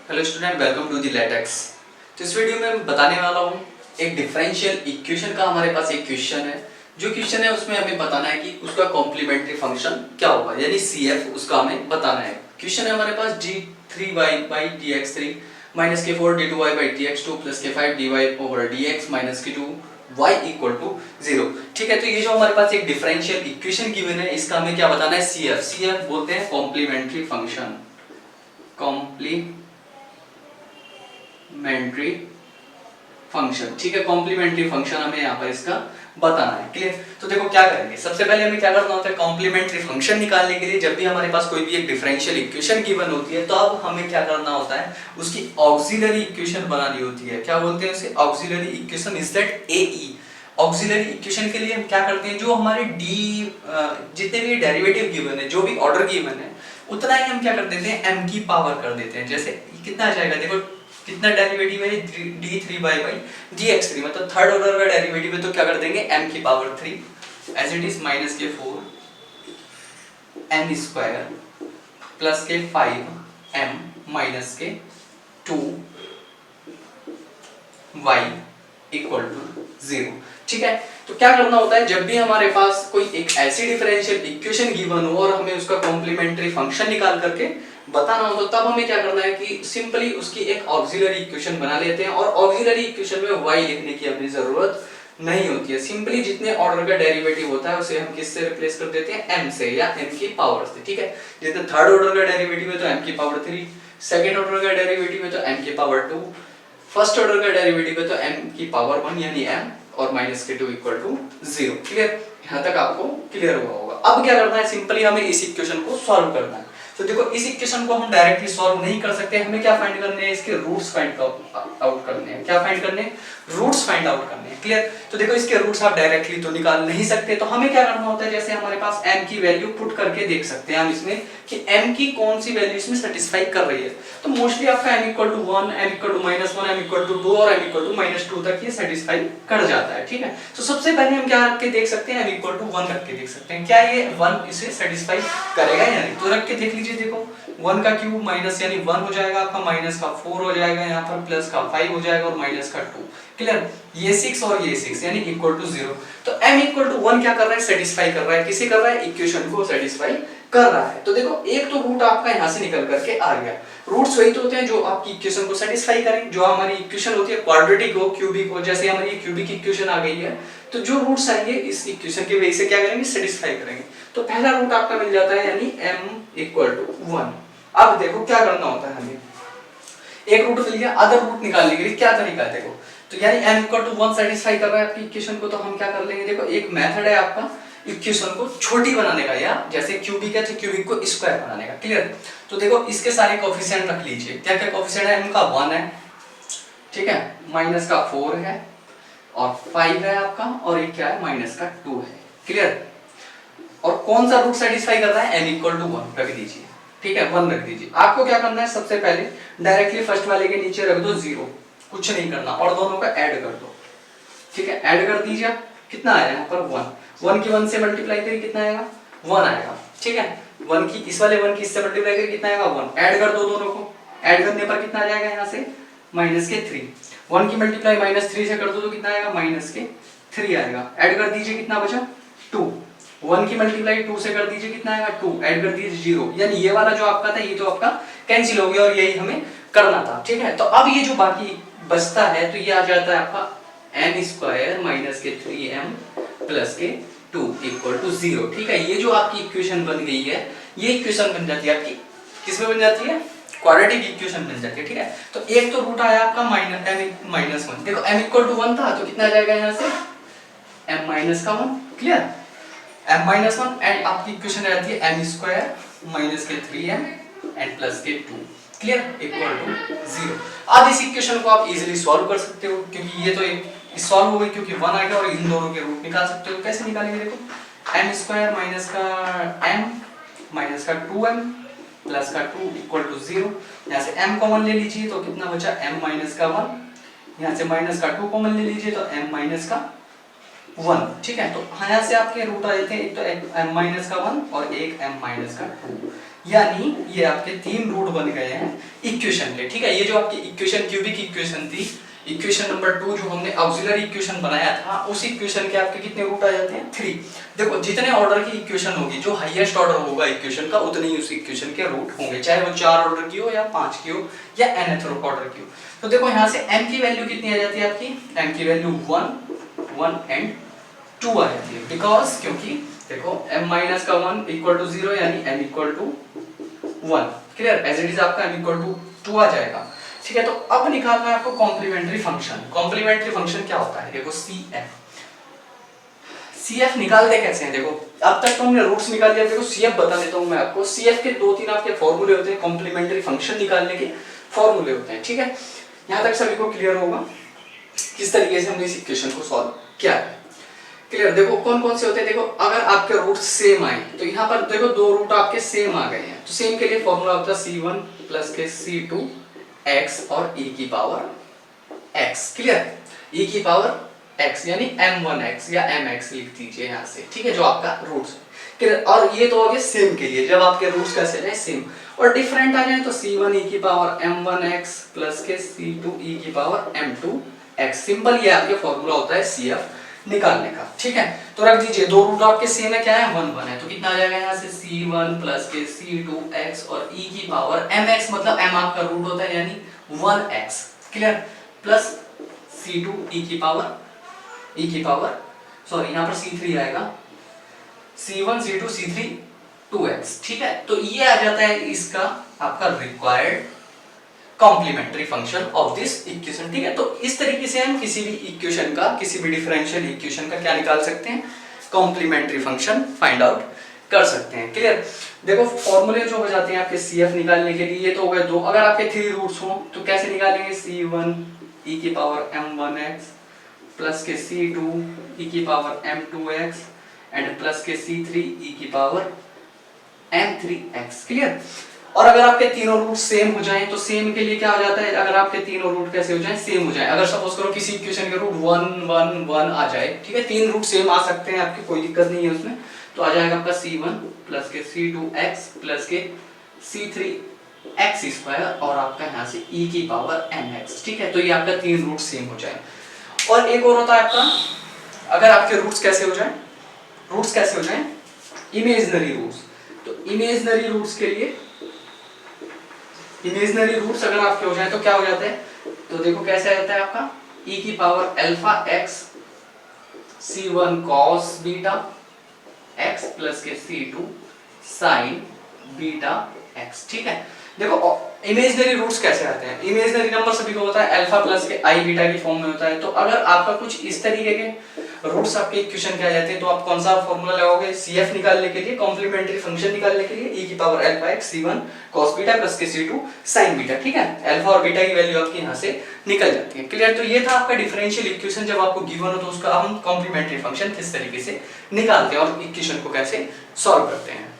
Hello student, welcome to the LaTeX. तो इस video में मैं बताने वाला हूँ एक डिफरेंशियल इक्वेशन का। हमारे पास एक क्वेश्चन है, जो क्वेश्चन है उसमें हमें बताना है कि उसका कॉम्प्लीमेंट्री फंक्शन क्या होगा, यानी CF उसका हमें बताना है। क्वेश्चन है हमारे पास d3y/dx3 minus k4 d2y/dx2 plus k5 dy/dx minus k2 y equal to 0। ठीक है, तो ये जो हमारे पास एक डिफरेंशियल इक्वेशन गिवन है, इसका हमें क्या बताना है, CF बोलते हैं कॉम्प्लीमेंट्री फंक्शन। कॉम्प्लीमेंट्री फंक्शन, ठीक है, कॉम्प्लीमेंट्री फंक्शन हमें यहाँ पर इसका बताना है। क्लियर? तो देखो क्या करेंगे, सबसे पहले हमें क्या करना होता है, कॉम्प्लीमेंट्री फंक्शन निकालने के लिए जब भी हमारे पास कोई भी एक डिफरेंशियल इक्वेशन गिवन होती है, तो अब हमें क्या करना होता है, उसकी ऑक्सिलरी इक्वेशन बनानी होती है। क्या बोलते हैं उसे? Auxiliary equation is that AE। Auxiliary equation के लिए हम क्या करते हैं, जो हमारे जितने भी डेरिवेटिव गिवन है, जो भी ऑर्डर गिवन है, उतना ही हम क्या कर देते हैं, m की पावर कर देते हैं। जैसे कितना आ जाएगा, देखो कितना डेरिवेटिव है, d3y/dx3, मतलब थर्ड ऑर्डर का डेरिवेटिव है, तो क्या कर देंगे, m की power 3 as it is minus K 4 n square plus के 5 m माइनस के 2 y इक्वल टू 0। ठीक है, तो क्या करना होता है, जब भी हमारे पास कोई एक ऐसी डिफरेंशियल इक्वेशन गिवन हो और हमें उसका कॉम्प्लीमेंट्री फंक्शन निकाल करके बताना हो, तो तब हमें क्या करना है कि सिंपली उसकी एक ऑक्सिलरी इक्वेशन बना लेते हैं, और ऑक्सिलरी इक्वेशन में y लिखने की हमें जरूरत नहीं होती है। सिंपली जितने ऑर्डर का डेरिवेटिव होता है उसे हम किससे रिप्लेस कर देते हैं, m से या m की पावर से। ठीक है, जितने थर्ड ऑर्डर का डेरिवेटिव है तो m की पावर 3, सेकंड ऑर्डर का डेरिवेटिव है तो m की पावर 2, फर्स्ट ऑर्डर का डेरिवेटिव है तो m की पावर 1 यानी m और माइनस के 2 इक्वल टू 0। क्लियर? यहाँ तक आपको क्लियर हुआ होगा। अब क्या करना है, सिंपली हमें इस इक्वेशन को सॉल्व करना है। तो देखो इस इक्वेशन को हम डायरेक्टली सॉल्व नहीं कर सकते, हमें क्या फाइंड करने हैं, इसके रूट्स फाइंड आउट करने हैं। क्या फाइंड करने हैं? रूट्स फाइंड आउट करने हैं। क्लियर? तो देखो इसके रूट्स आप डायरेक्टली तो निकाल नहीं सकते, तो हमें क्या करना होता है, जैसे हमारे पास m की वैल्यू पुट करके देख सकते हैं हम इसमें कि m की कौन सी वैल्यू इसमें सेटिस्फाई कर रही है। तो मोस्टली आपका m equal to 1, m equal to -1, m equal to 2 और m इक्वल टू -2 तक ये सेटिस्फाई कर जाता है। ठीक है, तो सबसे पहले हम क्या रख के देख सकते हैं, m इक्वल टू 1 रख के देख सकते हैं, क्या ये 1 इसे सेटिस्फाई करेगा या नहीं। तो रख के देख लीजिए, देखो 1 का क्यूब माइनस यानी 1 हो जाएगा आपका, माइनस का 4 हो जाएगा यहाँ पर, प्लस का 5 हो जाएगा और माइनस का 2। क्लियर? ये 6 और ये 6 यानी इक्वल टू 0। तो m इक्वल टू 1 क्या कर रहा है, सेटिस्फाई कर रहा है। किसे कर रहा है? इक्वेशन को सेटिस्फाई कर रहा है। तो देखो एक तो रूट आपका यहाँ से निकल करके आ गया। रूट्स वही तो होते हैं जो आपकी इक्वेशन को सेटिस्फाई करें। जो हमारी इक्वेशन होती है क्वाड्रेटिक हो, क्यूबिक हो, जैसे हमारी क्यूबिक इक्वेशन आ गई है, तो जो रूट्स आएंगे इस इक्वेशन के वजह से क्या करेंगे, सेटिस्फाई करेंगे। तो पहला रूट आपका मिल जाता है यानी m इक्वल टू 1। अब देखो क्या करना होता है, हमें एक रूट मिल गया, अदर रूट निकालने के लिए क्या तरीका है, देखो तो यानी m इक्वल टू 1 सेटिस्फाई कर रहा है आपकी इक्वेशन को, तो हम क्या कर लेंगे, देखो एक मेथड है आपका इक्वेशन को छोटी बनाने का, या जैसे क्यूबिक है तो क्यूबिक को स्क्वायर बनाने का। क्लियर? तो देखो इसके सारे कोएफिशिएंट रख लीजिए। क्या क्या कोएफिशिएंट है, m का 1 है, ठीक है, माइनस का 4 है और 5 है आपका, और एक क्या है, माइनस का 2 है। क्लियर? और कौन सा रूट सेटिस्फाई कर रहा है, m इक्वल टू 1 रख दीजिए। ठीक है, 1 रख दीजिए। आपको क्या करना है, सबसे पहले डायरेक्टली फर्स्ट वाले के नीचे रख दो 0, कुछ नहीं करना, और दोनों का ऐड कर दो। ठीक है, ऐड कर दीजिए। कितना आया यहाँ पर 1 की 1 से मल्टीप्लाई करिए, कितना आएगा, 1 आएगा। ठीक है, 1 की इस वाले 1 की इससे मल्टीप्लाई करिए, कितना आएगा, 1। ऐड कर दो दोनों को, ऐड करने पर कितना आ जाएगा यहाँ से, माइनस के 3। 1 की मल्टीप्लाई -3 से कर दो तो कितना आएगा, माइनस के 3 आएगा। ऐड कर दीजिए, कितना बचा, 2। 1 की मल्टीप्लाई 2 से कर दीजिए, कितना आएगा, 2। ऐड कर दीजिए 0, यानी ये वाला जो आपका था ये तो आपका कैंसिल हो गया, और यही हमें करना था। ठीक है, तो अब ये जो बाकी बचता है तो ये आ जाता है आपका m स्क्वायर माइनस के 3m plus K 2 equal to 0। ठीक है, ये जो आपकी इक्वेशन बन गई है, ये इक्वेशन बन जाती है आपकी, किसमें बन जाती है, क्वाड्रेटिक इक्वेशन बन जाती है। ठीक है, तो एक तो रूट आया आपका -1। देखो m इक्वल टू 1 था तो कितना आ जाएगा यहाँ से, m माइनस का 1। क्लियर? m माइनस 1 एंड आपकी इक्वेशन रहती है m स्क्वायर माइनस के 3m and plus K 2। Clear? Equal to 0। अब इस इक्वेशन को आप इजीली सॉल्व कर सकते हो, क्योंकि ये तो एक सॉल्व हो गई, क्योंकि 1 आ गया, और इन दोनों के रूट निकाल सकते हो। कैसे निकालेंगे, देखो m स्क्वायर माइनस का m माइनस का 2m प्लस का 2 इक्वल टू 0। यहाँ से m कॉमन ले लीजिए तो कितना बचा, m माइनस का 1। यहाँ से माइनस का 2 कॉमन ले लीजिए तो m माइनस का 1। ठीक है, तो यहाँ से आपके रूट आ जाते हैं, एक तो m माइनस का 1 और एक m माइनस का 2। यानी ये आपके 3 रूट बन गए हैं इक्वेशन के, ठीक है। ये जो आपकी इक्वेशन क्यूबिक इक्वेशन थी, इक्वेशन नंबर 2 जो हमने ऑक्सिलरी इक्वेशन बनाया था, उस इक्वेशन के आपके कितने रूट आ जाते हैं 3। देखो जितने ऑर्डर की इक्वेशन होगी, जो हाईएस्ट ऑर्डर होगा इक्वेशन का, उतने ही उस इक्वेशन के रूट होंगे, चाहे वो 4 ऑर्डर की हो या 5 की हो या nth ऑर्डर की हो। तो देखो यहाँ से m की वैल्यू कितनी आ जाती है आपकी, m की वैल्यू 1 1 एंड 2 आ जाती है, बिकॉज क्योंकि देखो m माइनस का 1 इक्वल टू 0 यानी m equal to 1। Clear, as it is आपका m इक्वल टू 2 आ जाएगा, ठीक है। तो अब निकालना है आपको कॉम्प्लीमेंट्री फंक्शन। कॉम्प्लीमेंट्री फंक्शन क्या होता है, देखो CF निकालते कैसे हैं, देखो अब तक तो हमने रूट्स निकाल लिया, देखो CF बता देता हूं मैं आपको। CF के 2-3 आपके फॉर्मूले होते हैं, कॉम्प्लीमेंट्री फंक्शन निकालने के फॉर्मूले होते हैं, ठीक है। यहां तक सभी को क्लियर होगा किस तरीके से हमने इस इक्वेशन को सॉल्व किया है। क्लियर, देखो कौन कौन से होते हैं, देखो अगर आपके रूट सेम आए तो यहाँ पर देखो 2 रूट आपके सेम आ गए हैं, तो सेम के लिए फॉर्मूला होता है C1 प्लस के C2 x और e की पावर x। क्लियर, e की पावर x यानी m1x या mx लिख दीजिए यहाँ से, ठीक है, जो आपका रूट्स है। क्लियर, और ये तो हो गए सेम के लिए, जब आपके रूट्स कैसे जाए सेम, और डिफरेंट आ जाए तो C1 e की पावर m1x प्लस के C2 e की पावर m2x। सिंपल ये आपके फॉर्मूला होता है CF निकालने का, ठीक है। तो रख दीजिए, 2 रूट आपके सेम है, क्या है 1 1 है, तो कितना आ जाएगा यहाँ से C1 प्लस के C2x और e की पावर mx, मतलब m आपका रूट होता है यानी 1x। Clear, plus C2 e की पावर सॉरी यहाँ पर C3 आएगा, C1 C2 C3 2x, ठीक है। तो ये आ जाता है इसका आपका required complementary function of this equation, ठीक है। तो इस तरीके से हम किसी भी इक्वेशन का, किसी भी डिफरेंशियल इक्वेशन का क्या निकाल सकते हैं, कॉम्प्लीमेंट्री फंक्शन फाइंड आउट कर सकते हैं। क्लियर, देखो फॉर्मूले जो हो जाते हैं आपके CF निकालने के लिए, ये तो हो गए 2। अगर आपके 3 रूट्स हो तो कैसे निकालेंगे, C1 e की पावर m1x प्लस के C2 e की पावर m2x एंड प्लस के C3 e की पावर m3x। क्लियर, और अगर आपके तीनों रूट सेम हो जाएं तो सेम के लिए क्या हो जाता है, अगर आपके तीनों रूट कैसे हो जाएं, सेम हो जाएं। अगर सपोज करो किसी इक्वेशन के रूट 1 1 1 आ जाए, ठीक है, 3 रूट सेम आ सकते हैं आपकी, कोई दिक्कत नहीं है उसमें, तो आ जाएगा आपका C1 प्लस के C2x प्लस के C3x स्क्वायर और आपका यहाँ से e की पावर mx, ठीक है। तो ये आपका 3 रूट सेम हो जाए। और एक और होता है आपका, अगर आपके रूट्स कैसे हो जाएं, रूट्स कैसे हो जाएं, इमेजिनरी रूट्स। तो इमेजिनरी रूट्स के लिए, इमेजिनरी रूट्स अगर आपके हो जाए तो क्या हो जाता है, तो देखो कैसे आता है आपका e की power alpha x C1 cos beta x plus के C2 sin बीटा x, ठीक है। देखो इमेजिनरी रूट्स कैसे आते हैं, इमेजिनरी नंबर सभी को होता है अल्फा प्लस के i बीटा की फॉर्म में होता है। तो अगर आपका कुछ इस तरीके के रूट्स आपके इक्वेशन के आ जाते हैं तो आप कौन सा फॉर्मूला लगाओगे, CF निकालने के लिए, कॉम्प्लीमेंट्री फंक्शन निकालने के लिए e की power alpha x C1 cos beta plus के C2 sin बीटा, ठीक है। अल्फा और बीटा की वैल्यू आपकी यहाँ से निकल जाती है। क्लियर, तो ये था आपका डिफरेंशियल इक्वेशन। जब आपको गिवन हो तो उसका हम कॉम्प्लीमेंट्री फंक्शन किस तरीके से निकालते हैं और इक्वेशन को कैसे सॉल्व करते हैं।